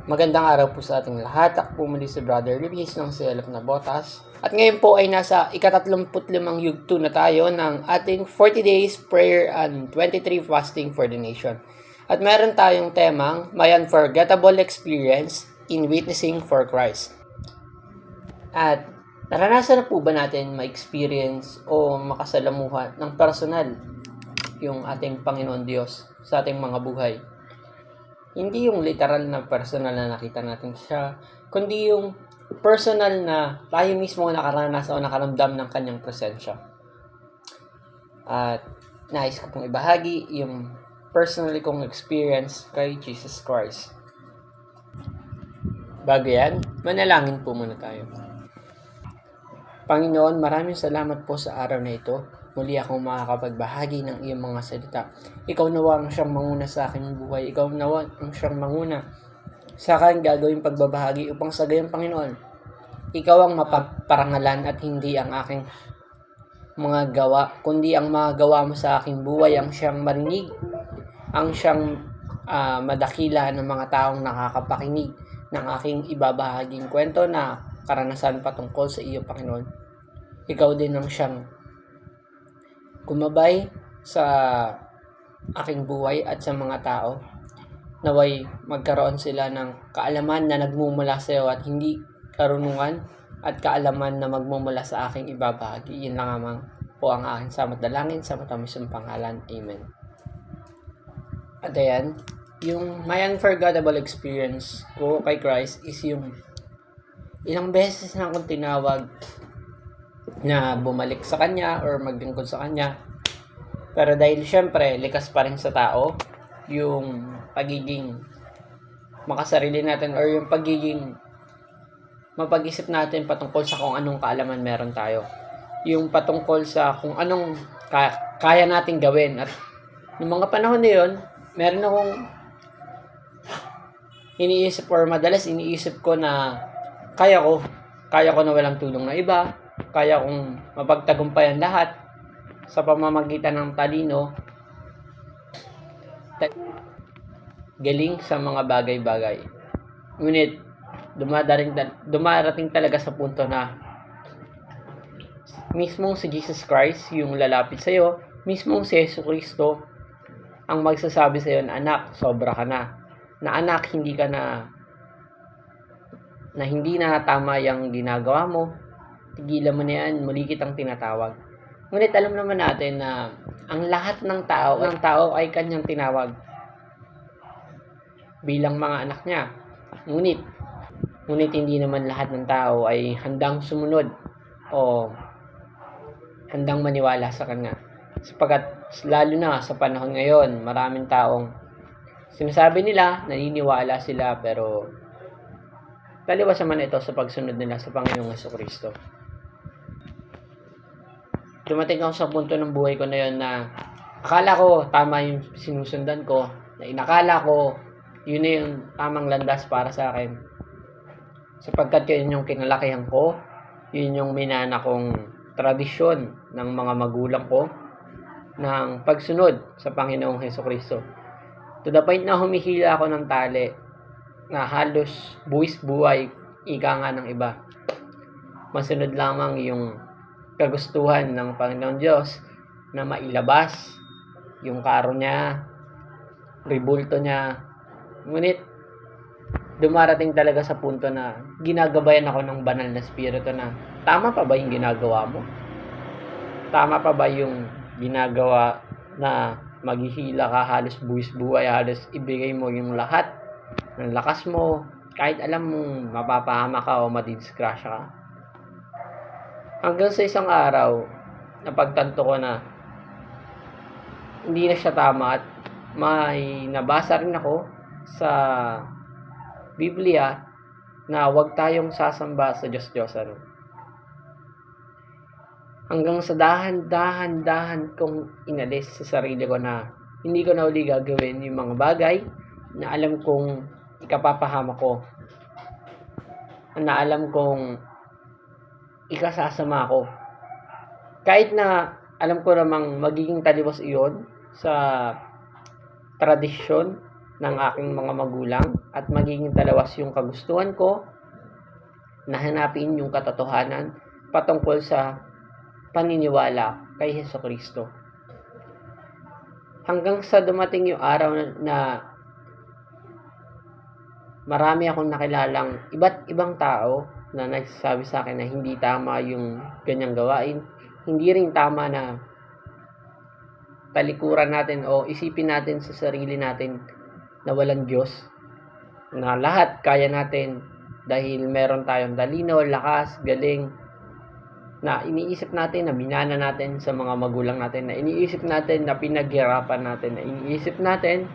Magandang araw po sa ating lahat. Ako po muli si Brother Luis ng CLF na Botas. At ngayon po ay nasa ika-35 yugto na tayo ng ating 40 days prayer and 23 fasting for the nation. At meron tayong temang My Unforgettable Experience in Witnessing for Christ. At naranasan na po ba natin ma-experience o makasalamuhan ng personal yung ating Panginoon Diyos sa ating mga buhay? Hindi yung literal na personal na nakita natin siya, kundi yung personal na tayo mismo nakaranas o nakaramdam ng kanyang presensya. At nais ko pong ibahagi yung personally kong experience kay Jesus Christ. Bago yan, manalangin po muna tayo. Panginoon, maraming salamat po sa araw na ito. Muli akong makakapagbahagi ng iyong mga salita. Ikaw nawa ang siyang manguna sa aking buhay. Ikaw nawa ang siyang manguna sa aking gagawing pagbabahagi upang sa gayong Panginoon, ikaw ang mapaparangalan at hindi ang aking mga gawa, kundi ang mga gawa mo sa aking buhay ang siyang marinig, ang siyang madakila ng mga taong nakakapakinig ng aking ibabahaging kwento na karanasan patungkol sa iyo, Panginoon. Ikaw din ang siyang gumabay sa aking buhay at sa mga tao. Naway magkaroon sila ng kaalaman na nagmumula sa iyo at hindi karunungan at kaalaman na magmumula sa aking ibabahagi. Yun lang naman po ang aking samot dalangin sa matamisang pangalan. Amen. At ayan, yung my unforgettable experience ko kay Christ is yung ilang beses na akong tinawag na bumalik sa kanya or maglingkod sa kanya. Pero dahil syempre, likas pa rin sa tao yung pagiging makasarili natin or yung pagiging mapag-isip natin patungkol sa kung anong kaalaman meron tayo. Yung patungkol sa kung anong kaya nating gawin. At noong mga panahon na yun, meron akong iniisip or madalas iniisip ko na kaya ko na walang tulong na iba, kaya kong mapagtagumpayan lahat sa pamamagitan ng talino, galing sa mga bagay-bagay. Ngunit dumarating talaga sa punto na mismong si Jesus Christ yung lalapit sa iyo, mismong si Yesu Cristo ang magsasabi sa iyo na anak, sobra ka na. Na anak, hindi na tama yung ginagawa mo. Tigilan mo na yan, muli kitang tinatawag. Ngunit alam naman natin na ang lahat ng tao ay kanyang tinawag bilang mga anak niya. Ngunit hindi naman lahat ng tao ay handang sumunod o handang maniwala sa kanya. Sapagkat lalo na sa panahon ngayon, maraming taong sinasabi nila, naniniwala sila, pero taliwas naman ito sa pagsunod nila sa Panginoong Jesucristo. Dumating ako sa punto ng buhay ko na yun na akala ko tama yung sinusundan ko, na inakala ko yun na yung tamang landas para sa akin. Sapagkat yun yung kinalakihan ko, yun yung minana kong tradisyon ng mga magulang ko ng pagsunod sa Panginoong Jesucristo. To the point na humihila ako ng tali na halos buwis buhay, ika nga ng iba. Masunod lamang yung kagustuhan ng Panginoon Diyos na mailabas yung karo niya, ribulto niya. Ngunit dumarating talaga sa punto na ginagabayan ako ng banal na spirito na tama pa ba yung ginagawa mo? Tama pa ba yung ginagawa na maghihila ka, halos buwis buhay, halos ibigay mo yung lahat ng lakas mo kahit alam mong mapapahama ka o madidisgrasya ka? Hanggang sa isang araw, napagtanto ko na hindi na siya tama at may nabasa rin ako sa Biblia na huwag tayong sasamba sa Diyos-Diyosan. Hanggang sa dahan-dahan kong inalis sa sarili ko na hindi ko na uli gagawin yung mga bagay na alam kong ikapapahama ko, na alam kong ikasasama ko. Kahit na alam ko namang magiging taliwas iyon sa tradisyon ng aking mga magulang at magiging talawas yung kagustuhan ko na hanapin yung katotohanan patungkol sa paniniwala kay Hesukristo. Hanggang sa dumating yung araw na marami akong nakilalang iba't ibang tao na nagsasabi sa akin na hindi tama yung ganyang gawain, hindi rin tama na talikuran natin o isipin natin sa sarili natin na walang Diyos, na lahat kaya natin dahil meron tayong talino, lakas, galing, na iniisip natin na minana natin sa mga magulang natin, na iniisip natin na pinaghirapan natin, na iniisip natin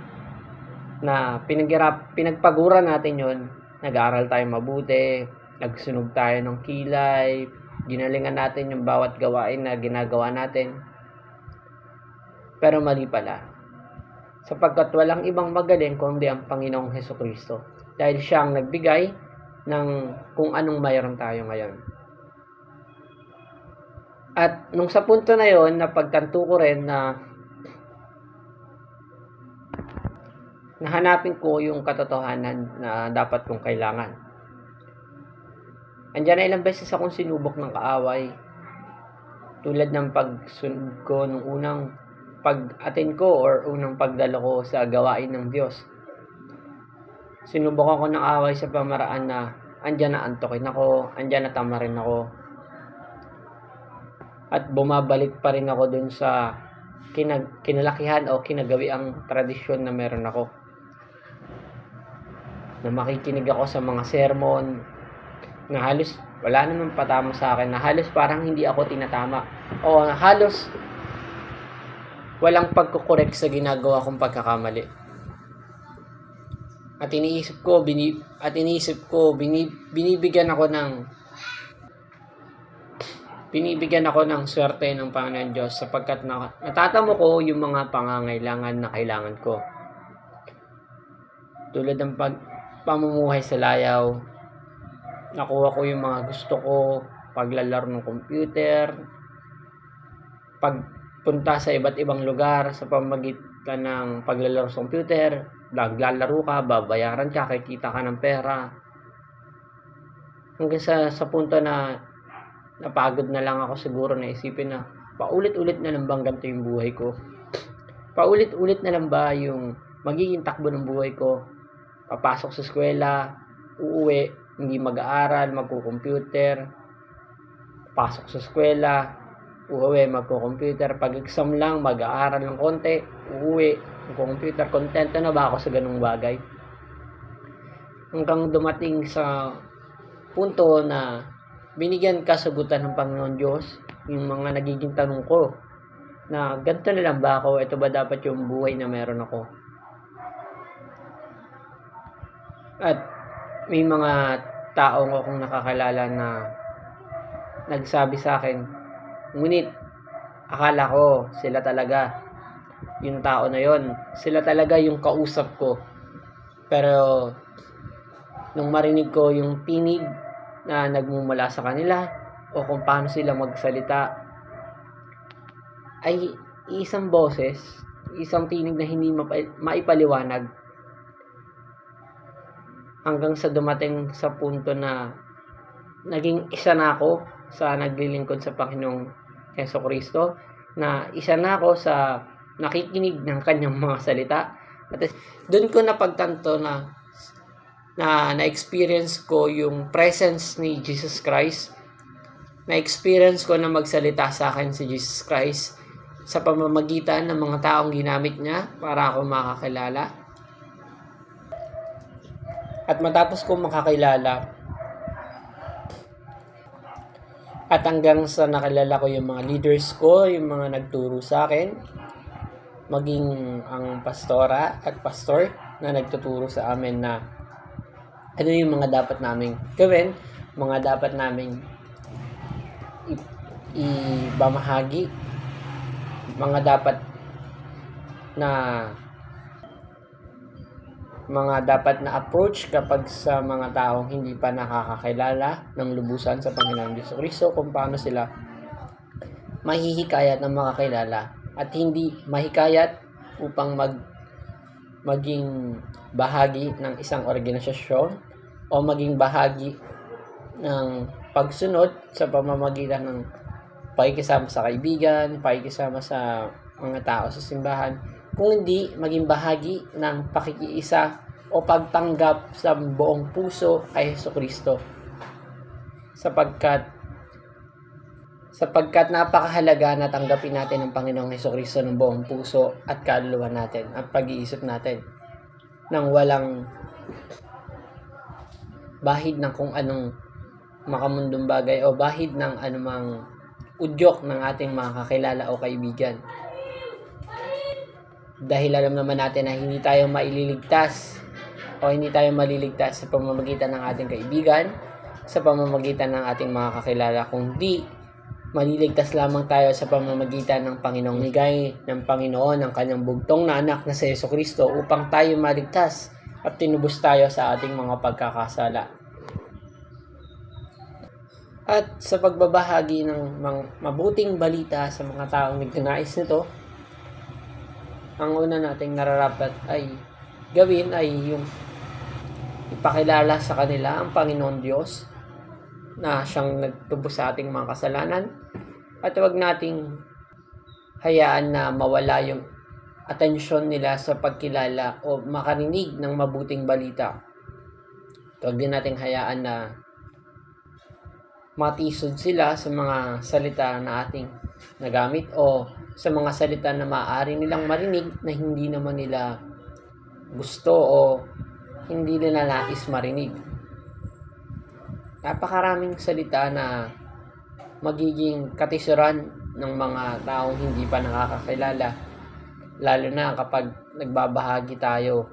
na pinagpagura natin yon, nag-aaral tayo mabuti, nagsunog tayo ng kilay, ginalingan natin yung bawat gawain na ginagawa natin. Pero mali pala, sapagkat walang ibang magaling kundi ang Panginoong Hesukristo, dahil siya ang nagbigay ng kung anong mayroon tayo ngayon. At nung sa punto na yon, napagtanto ko rin na nahanapin ko yung katotohanan na dapat kong kailangan. Andiyan na ilang beses akong sinubok ng kaaway, tulad ng pagsunod ko nung unang pag-attend ko or unang pagdalo ko sa gawain ng Diyos. Sinubok ako ng away sa pamaraan na andyan na antokin ako, andyan na tamarin ako. At bumabalik pa rin ako dun sa kinalakihan o kinagawi ang tradisyon na meron ako. Na makikinig ako sa mga sermon na halos wala namang patama sa akin, na halos parang hindi ako tinatama o halos walang pagkukorek sa ginagawa kong pagkakamali. At iniisip ko binibigyan ako ng swerte ng Panginoon Diyos sapagkat natatamo ko yung mga pangangailangan na kailangan ko. Tulad ng pamumuhay sa layaw, nakuha ko yung mga gusto ko, paglalaro ng computer, pagpunta sa iba't ibang lugar sa pamamagitan ng paglalaro sa computer. Naglalaro ka, babayaran ka, kikita ka ng pera. Hanggang sa punto na napagod na lang ako siguro na isipin na paulit-ulit na lang bang ganito yung buhay ko? Paulit-ulit na lang ba yung magiging takbo ng buhay ko? Papasok sa eskwela, uuwi, hindi mag-aaral, magko-computer. Pasok sa eskwela, uuwi, magko-computer. Pag-exam lang, mag-aaral ng konti, uuwi, magko-computer. Kontento na ba ako sa ganung bagay? Hanggang dumating sa punto na binigyan kasagutan ng Panginoon Diyos yung mga nagiging tanong ko, na ganito na lang ba ako? Ito ba dapat yung buhay na meron ako? At may mga taong akong nakakilala na nagsabi sa akin, ngunit akala ko sila talaga yung tao na yon, sila talaga yung kausap ko. Pero nung marinig ko yung tinig na nagmumula sa kanila o kung paano sila magsalita, ay isang boses, isang tinig na hindi maipaliwanag. Hanggang sa dumating sa punto na naging isa na ako sa naglilingkod sa Panginoong Hesukristo, na isa na ako sa nakikinig ng kanyang mga salita. At doon ko napagtanto na na-experience ko yung presence ni Jesus Christ. Na-experience ko na magsalita sa akin si Jesus Christ sa pamamagitan ng mga taong ginamit niya para ako makakilala. At matapos kong makakilala, at hanggang sa nakilala ko yung mga leaders ko, yung mga nagturo sa akin, maging ang pastora at pastor na nagtuturo sa amin na ano yung mga dapat naming gawin, mga dapat naming ibamahagi, mga dapat na approach kapag sa mga taong hindi pa nakakakilala ng lubusan sa Panginoong Jesucristo, kung paano sila mahihikayat ng makakilala at hindi mahikayat upang maging bahagi ng isang organisasyon o maging bahagi ng pagsunod sa pamamagitan ng pakikisama sa kaibigan, pakikisama sa mga tao sa simbahan, kung hindi maging bahagi ng pakikiisa o pagtanggap sa buong puso kay Jesucristo. Sapagkat napakahalaga na tanggapin natin ang Panginoong Jesucristo ng buong puso at kaluluwa natin at pag-iisip natin nang walang bahid ng kung anong makamundong bagay o bahid ng anumang udyok ng ating mga kakilala o kaibigan. Dahil alam naman natin na hindi tayo maililigtas o hindi tayo maliligtas sa pamamagitan ng ating kaibigan, sa pamamagitan ng ating mga kakilala, kundi maliligtas lamang tayo sa pamamagitan ng Panginoong Higay ng Panginoon ang kanyang bugtong na anak na si Jesucristo upang tayo maligtas at tinubos tayo sa ating mga pagkakasala. At sa pagbabahagi ng mabuting balita sa mga taong nagnanais nito, ang una nating nararapat ay gawin ay yung ipakilala sa kanila ang Panginoon Diyos na siyang nagtubos sa ating mga kasalanan, at huwag nating hayaan na mawala yung atensyon nila sa pagkilala o makarinig ng mabuting balita. Huwag din nating hayaan na matisod sila sa mga salita na ating nagamit o sa mga salita na maaari nilang marinig na hindi naman nila gusto o hindi nila nais marinig. Napakaraming salita na magiging katisuran ng mga taong hindi pa nakakakilala, lalo na kapag nagbabahagi tayo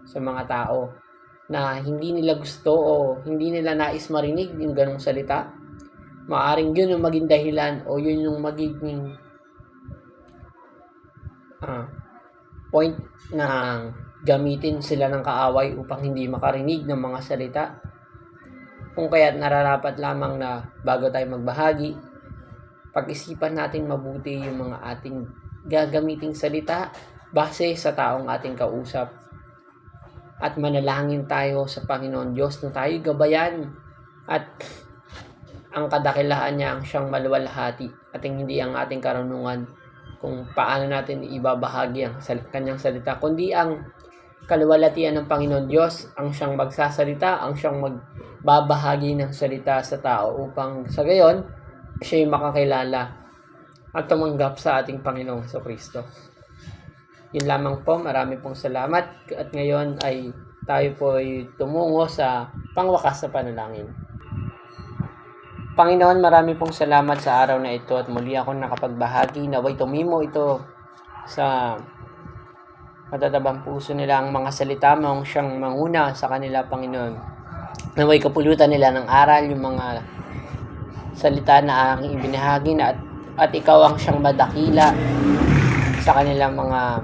sa mga tao na hindi nila gusto o hindi nila nais marinig yung ganong salita. Maaring yun yung maging dahilan o yun yung magiging point na gamitin sila ng kaaway upang hindi makarinig ng mga salita. Kung kaya't nararapat lamang na bago tayo magbahagi, pag-isipan natin mabuti yung mga ating gagamiting salita base sa taong ating kausap. At manalangin tayo sa Panginoon Diyos na tayo gabayan at ang kadakilaan niya ang siyang maluwalhati at hindi ang ating karunungan kung paano natin ibabahagi ang kanyang salita, kundi ang kaluwalhatian ng Panginoon Diyos ang siyang magsasalita, ang siyang magbabahagi ng salita sa tao upang sa gayon siya'y makakilala at tumanggap sa ating Panginoong Jesucristo. Yun lamang po, marami pong salamat at ngayon ay tayo po ay tumungo sa pangwakas na panalangin. Panginoon, marami pong salamat sa araw na ito at muli ako nakapagbahagi. Naway tumimo ito sa matatabang puso nila ang mga salita mong siyang manguna sa kanila, Panginoon. Naway kapulutan nila ng aral yung mga salita na aking ibinahagi na at ikaw ang siyang madakila sa kanilang mga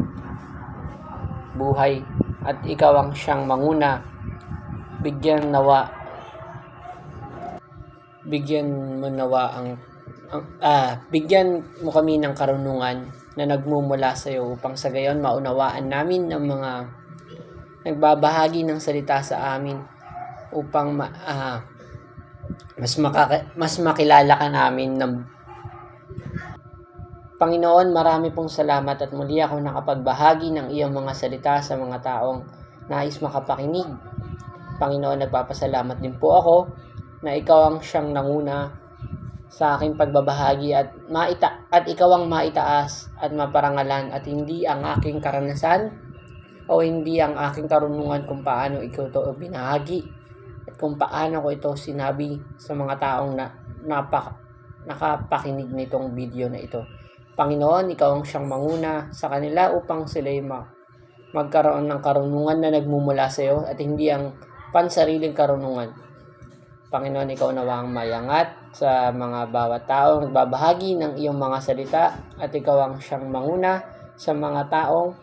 buhay at ikaw ang siyang manguna. Bigyan mo kami ng karunungan na nagmumula sa iyo upang sa gayon maunawaan namin ng mga nagbabahagi ng salita sa amin upang mas makilala ka namin ng Panginoon. Marami pong salamat at muli ako nakapagbahagi ng iyong mga salita sa mga taong nais makapakinig. Panginoon, nagpapasalamat din po ako na ikaw ang siyang nanguna sa aking pagbabahagi at ikaw ang maitaas at maparangalan at hindi ang aking karanasan o hindi ang aking karunungan kung paano ikaw ito binahagi at kung paano ko ito sinabi sa mga taong nakapakinig nitong video na ito. Panginoon, ikaw ang siyang manguna sa kanila upang sila'y magkaroon ng karunungan na nagmumula sa iyo at hindi ang pansariling karunungan. Panginoon, ikaw nawa ang mayangat sa mga bawat taong nagbabahagi ng iyong mga salita at ikaw ang siyang manguna sa mga taong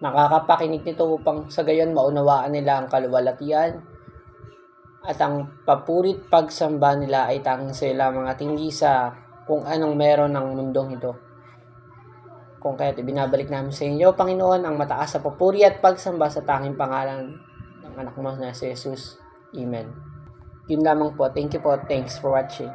nakakapakinig nito upang sa gayon maunawaan nila ang kaluwalhatian at ang papurit pagsamba nila ay tanging sa iyo lamang at hindi sa kung anong meron ng mundong ito. Kung kaya't ibinabalik namin sa inyo, Panginoon, ang mataas sa papuri at pagsamba sa tanging pangalan ng anak mo na si Jesus. Amen. Yun lamang po. Thank you po. Thanks for watching.